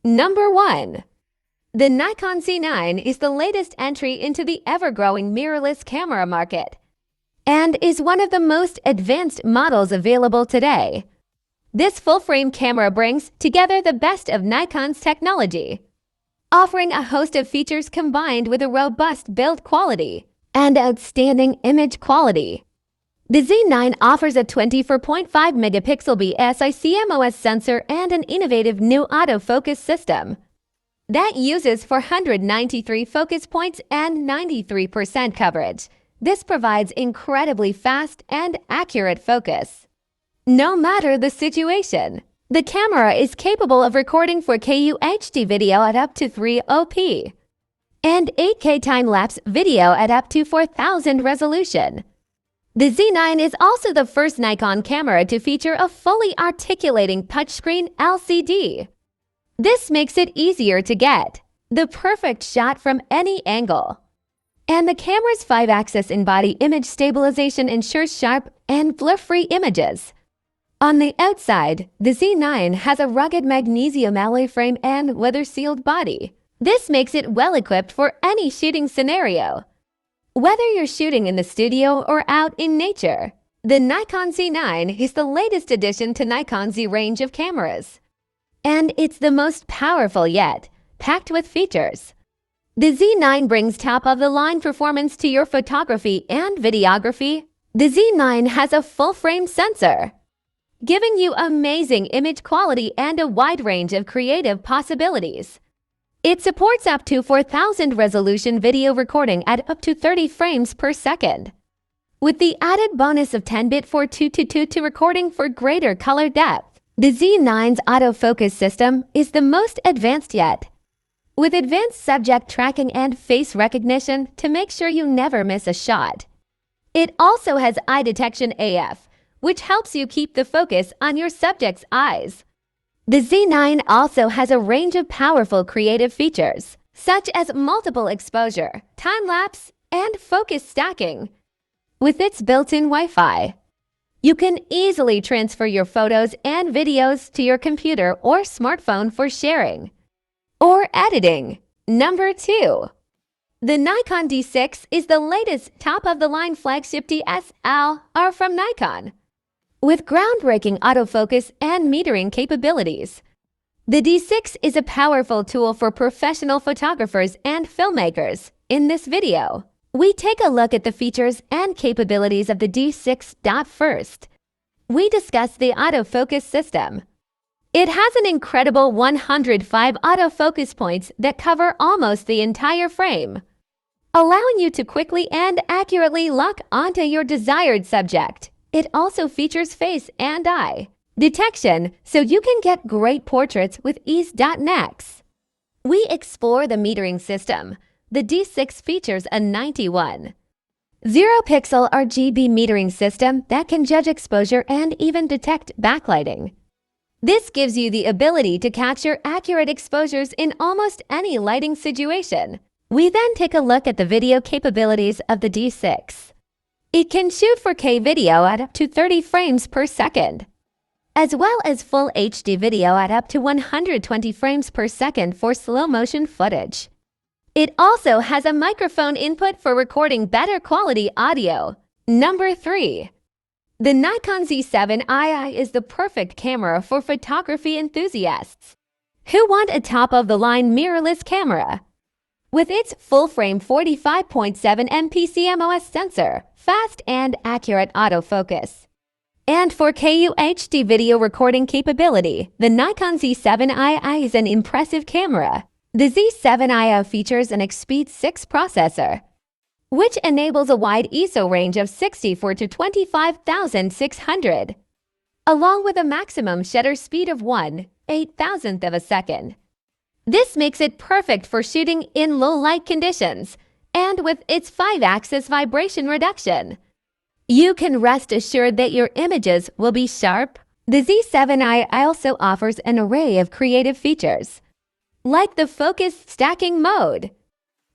Number 1. The Nikon Z9 is the latest entry into the ever-growing mirrorless camera market and is one of the most advanced models available today. This full-frame camera brings together the best of Nikon's technology, offering a host of features combined with a robust build quality and outstanding image quality. The Z9 offers a 24.5 megapixel BSI-CMOS sensor and an innovative new autofocus system that uses 493 focus points and 93% coverage. This provides incredibly fast and accurate focus. No matter the situation, the camera is capable of recording 4K UHD video at up to 300p and 8K time-lapse video at up to 4000 resolution. The Z9 is also the first Nikon camera to feature a fully articulating touchscreen LCD. This makes it easier to get the perfect shot from any angle. And the camera's 5-axis in-body image stabilization ensures sharp and blur-free images. On the outside, the Z9 has a rugged magnesium alloy frame and weather-sealed body. This makes it well-equipped for any shooting scenario. Whether you're shooting in the studio or out in nature, the Nikon Z9 is the latest addition to Nikon Z range of cameras. And it's the most powerful yet, packed with features. The Z9 brings top-of-the-line performance to your photography and videography. The Z9 has a full-frame sensor, giving you amazing image quality and a wide range of creative possibilities. It supports up to 4000 resolution video recording at up to 30 frames per second, with the added bonus of 10-bit 4:2:2 recording for greater color depth. The Z9's autofocus system is the most advanced yet, with advanced subject tracking and face recognition to make sure you never miss a shot. It also has eye detection AF, which helps you keep the focus on your subject's eyes. The Z9 also has a range of powerful creative features, such as multiple exposure, time-lapse, and focus stacking. With its built-in Wi-Fi, you can easily transfer your photos and videos to your computer or smartphone for sharing or editing. Number 2. The Nikon D6 is the latest top-of-the-line flagship DSLR from Nikon, with groundbreaking autofocus and metering capabilities. The D6 is a powerful tool for professional photographers and filmmakers. In this video, we take a look at the features and capabilities of the D6. First, we discuss the autofocus system. It has an incredible 105 autofocus points that cover almost the entire frame, allowing you to quickly and accurately lock onto your desired subject. It also features face and eye detection, so you can get great portraits with ease. Next, we explore the metering system. The D6 features a 91 0-pixel RGB metering system that can judge exposure and even detect backlighting. This gives you the ability to capture accurate exposures in almost any lighting situation. We then take a look at the video capabilities of the D6. It can shoot 4K video at up to 30 frames per second, as well as full HD video at up to 120 frames per second for slow-motion footage. It also has a microphone input for recording better quality audio. Number 3. The Nikon Z7i is the perfect camera for photography enthusiasts who want a top-of-the-line mirrorless camera. With its full-frame 45.7 MP CMOS sensor, fast and accurate autofocus, and 4K UHD video recording capability, the Nikon Z7i is an impressive camera. The Z7i features an Expeed 6 processor, which enables a wide ISO range of 64 to 25,600, along with a maximum shutter speed of 1/8000th of a second. This makes it perfect for shooting in low-light conditions, and with its 5-axis vibration reduction, you can rest assured that your images will be sharp. The Z7i also offers an array of creative features, like the focus stacking mode,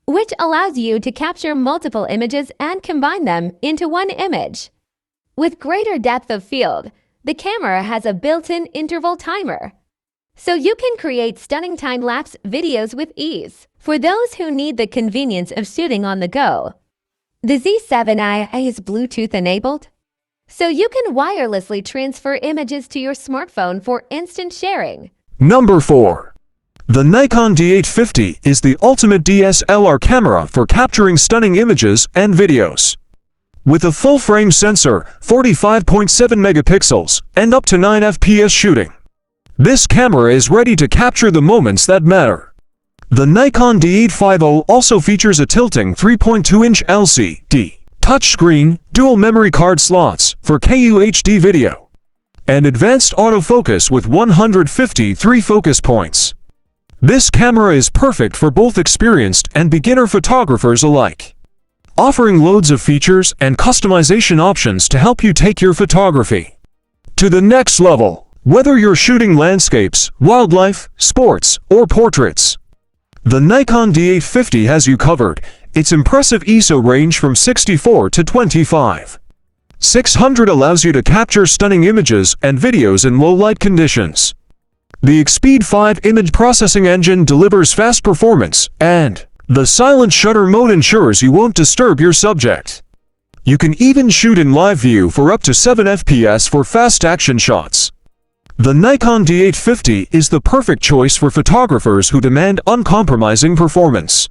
which allows you to capture multiple images and combine them into one image. With greater depth of field, the camera has a built-in interval timer, so you can create stunning time-lapse videos with ease. For those who need the convenience of shooting on the go, the Z7i is Bluetooth-enabled, so you can wirelessly transfer images to your smartphone for instant sharing. Number 4. The Nikon D850 is the ultimate DSLR camera for capturing stunning images and videos. With a full-frame sensor, 45.7 megapixels, and up to 9 FPS shooting, this camera is ready to capture the moments that matter. The Nikon D850 also features a tilting 3.2-inch LCD touchscreen, dual memory card slots for QHD video, and advanced autofocus with 153 focus points. This camera is perfect for both experienced and beginner photographers alike, offering loads of features and customization options to help you take your photography to the next level. Whether you're shooting landscapes, wildlife, sports, or portraits, the Nikon D850 has you covered. Its impressive ISO range from 64 to 25. 600 allows you to capture stunning images and videos in low-light conditions. The Expeed 5 image processing engine delivers fast performance, and the silent shutter mode ensures you won't disturb your subject. You can even shoot in live view for up to 7 FPS for fast action shots. The Nikon D850 is the perfect choice for photographers who demand uncompromising performance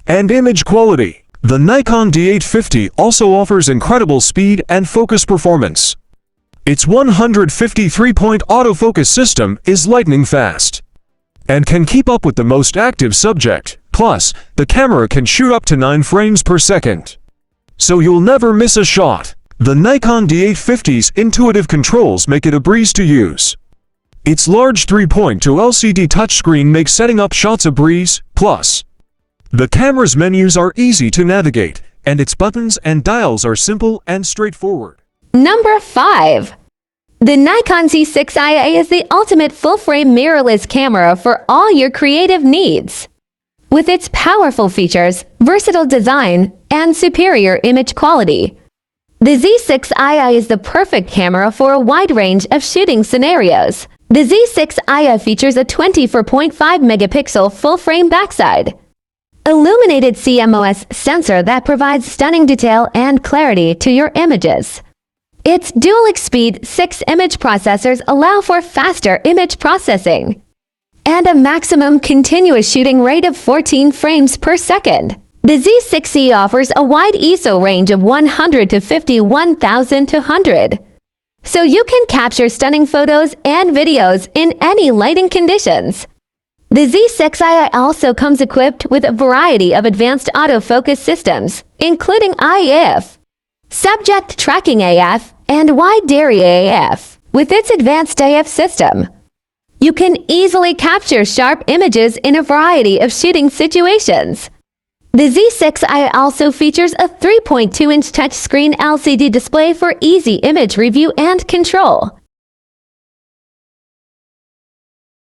and image quality. The Nikon D850 also offers incredible speed and focus performance. Its 153-point autofocus system is lightning fast and can keep up with the most active subject. Plus, the camera can shoot up to 9 frames per second, so you'll never miss a shot. The Nikon D850's intuitive controls make it a breeze to use. Its large 3.2 LCD touchscreen makes setting up shots a breeze. Plus, the camera's menus are easy to navigate, and its buttons and dials are simple and straightforward. Number 5. The Nikon Z6i is the ultimate full-frame mirrorless camera for all your creative needs. With its powerful features, versatile design, and superior image quality, the Z6i is the perfect camera for a wide range of shooting scenarios. The Z6i features a 24.5 megapixel full-frame backside, illuminated CMOS sensor that provides stunning detail and clarity to your images. Its dual Expeed 6 image processors allow for faster image processing and a maximum continuous shooting rate of 14 frames per second. The Z6e offers a wide ISO range of 100 to 51,200, so you can capture stunning photos and videos in any lighting conditions. The Z6i also comes equipped with a variety of advanced autofocus systems, including IF, subject tracking AF, and wide area AF. With its advanced AF system, you can easily capture sharp images in a variety of shooting situations. The Z6i also features a 3.2-inch touchscreen LCD display for easy image review and control.